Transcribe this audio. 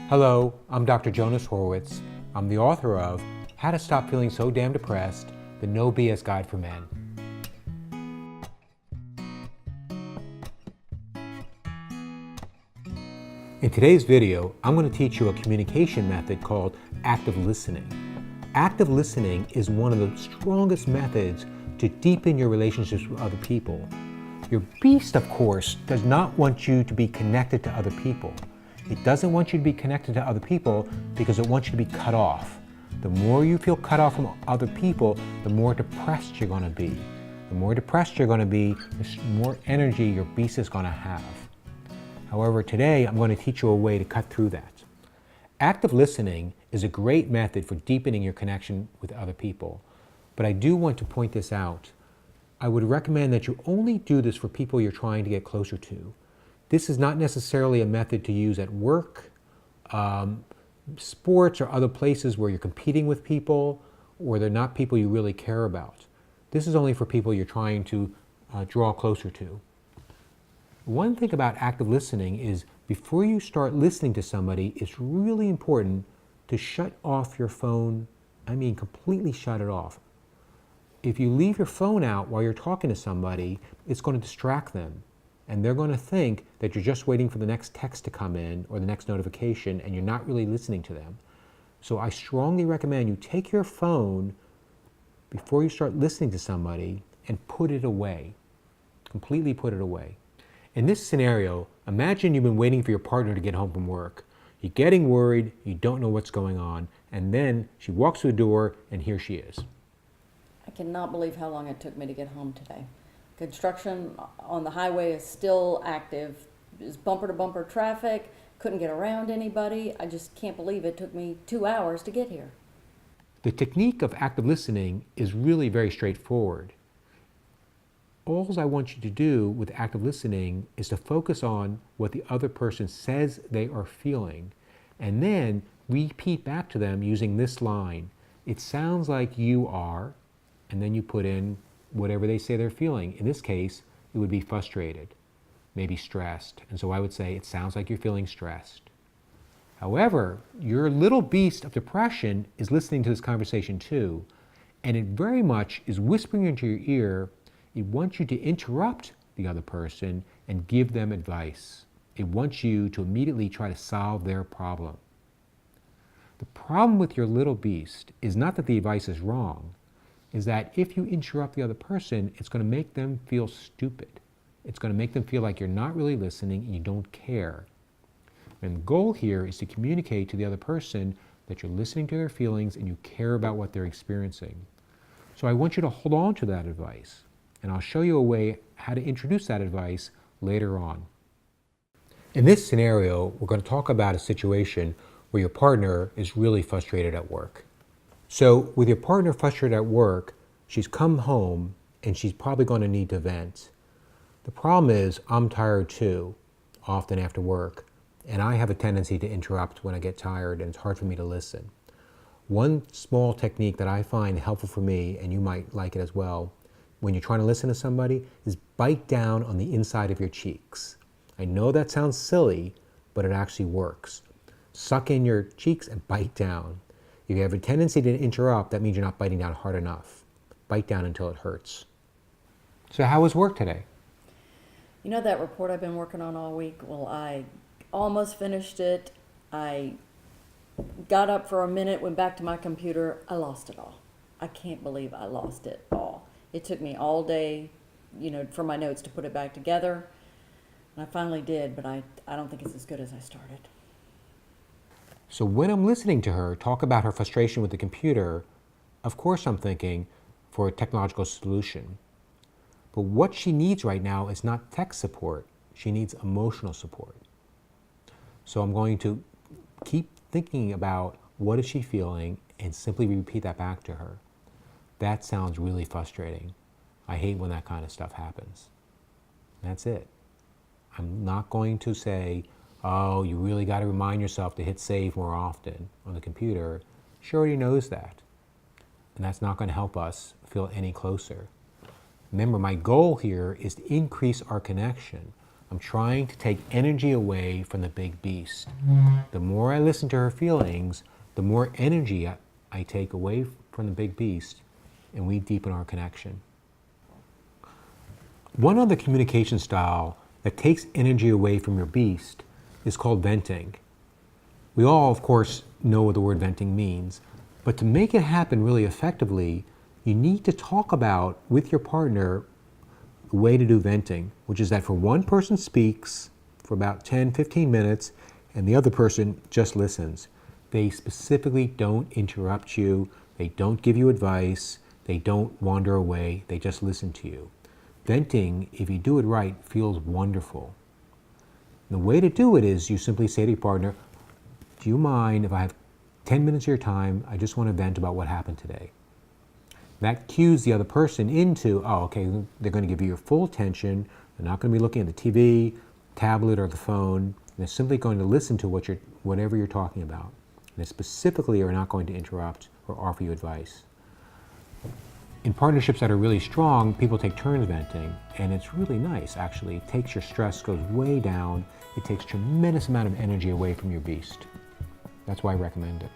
Hello, I'm Dr. Jonas Horwitz. I'm the author of How to Stop Feeling So Damn Depressed, the No BS Guide for Men. In today's video, I'm going to teach you a communication method called active listening. Active listening is one of the strongest methods to deepen your relationships with other people. Your beast, of course, does not want you to be connected to other people. It doesn't want you to be connected to other people because it wants you to be cut off. The more you feel cut off from other people, the more depressed you're going to be. The more depressed you're going to be, the more energy your beast is going to have. However, today I'm going to teach you a way to cut through that. Active listening is a great method for deepening your connection with other people. But I do want to point this out. I would recommend that you only do this for people you're trying to get closer to. This is not necessarily a method to use at work, sports, or other places where you're competing with people or they're not people you really care about. This is only for people you're trying to draw closer to. One thing about active listening is before you start listening to somebody, it's really important to shut off your phone. I mean, completely shut it off. If you leave your phone out while you're talking to somebody, it's going to distract them. And they're going to think that you're just waiting for the next text to come in or the next notification and you're not really listening to them. So I strongly recommend you take your phone before you start listening to somebody and put it away. Completely put it away. In this scenario, imagine you've been waiting for your partner to get home from work. You're getting worried, you don't know what's going on, and then she walks through the door and here she is. I cannot believe how long it took me to get home today. Construction on the highway is still active. It's bumper to bumper traffic. Couldn't get around anybody. I just can't believe it took me 2 hours to get here. The technique of active listening is really very straightforward. All I want you to do with active listening is to focus on what the other person says they are feeling, and then repeat back to them using this line. It sounds like you are, and then you put in whatever they say they're feeling. In this case, it would be frustrated, maybe stressed. And so I would say, it sounds like you're feeling stressed. However, your little beast of depression is listening to this conversation too, and it very much is whispering into your ear. It wants you to interrupt the other person and give them advice. It wants you to immediately try to solve their problem. The problem with your little beast is not that the advice is wrong, is that if you interrupt the other person, it's going to make them feel stupid. It's going to make them feel like you're not really listening and you don't care. And the goal here is to communicate to the other person that you're listening to their feelings and you care about what they're experiencing. So I want you to hold on to that advice, and I'll show you a way how to introduce that advice later on. In this scenario, we're going to talk about a situation where your partner is really frustrated at work. So with your partner frustrated at work, she's come home and she's probably going to need to vent. The problem is I'm tired too, often after work, and I have a tendency to interrupt when I get tired and it's hard for me to listen. One small technique that I find helpful for me, and you might like it as well, when you're trying to listen to somebody, is bite down on the inside of your cheeks. I know that sounds silly, but it actually works. Suck in your cheeks and bite down. If you have a tendency to interrupt, that means you're not biting down hard enough. Bite down until it hurts. So how was work today? You know that report I've been working on all week? Well, I almost finished it. I got up for a minute, went back to my computer. I lost it all. I can't believe I lost it all. It took me all day, for my notes to put it back together. And I finally did, but I don't think it's as good as I started. So when I'm listening to her talk about her frustration with the computer, of course I'm thinking for a technological solution. But what she needs right now is not tech support. She needs emotional support. So I'm going to keep thinking about what is she feeling and simply repeat that back to her. That sounds really frustrating. I hate when that kind of stuff happens. That's it. I'm not going to say, oh, you really got to remind yourself to hit save more often on the computer. She already knows that. And that's not going to help us feel any closer. Remember, my goal here is to increase our connection. I'm trying to take energy away from the big beast. The more I listen to her feelings, the more energy I take away from the big beast, and we deepen our connection. One other communication style that takes energy away from your beast is called venting. We all, of course, know what the word venting means, but to make it happen really effectively, you need to talk about with your partner the way to do venting, which is that for one person speaks for about 10, 15 minutes, and the other person just listens. They specifically don't interrupt you, they don't give you advice, they don't wander away, they just listen to you. Venting, if you do it right, feels wonderful. The way to do it is you simply say to your partner, do you mind if I have 10 minutes of your time? I just want to vent about what happened today. That cues the other person into, oh, okay, they're going to give you your full attention. They're not going to be looking at the TV, tablet, or the phone. They're simply going to listen to whatever you're talking about. And they specifically are not going to interrupt or offer you advice. In partnerships that are really strong, people take turns venting, and it's really nice, actually. It takes your stress, goes way down. It takes tremendous amount of energy away from your beast. That's why I recommend it.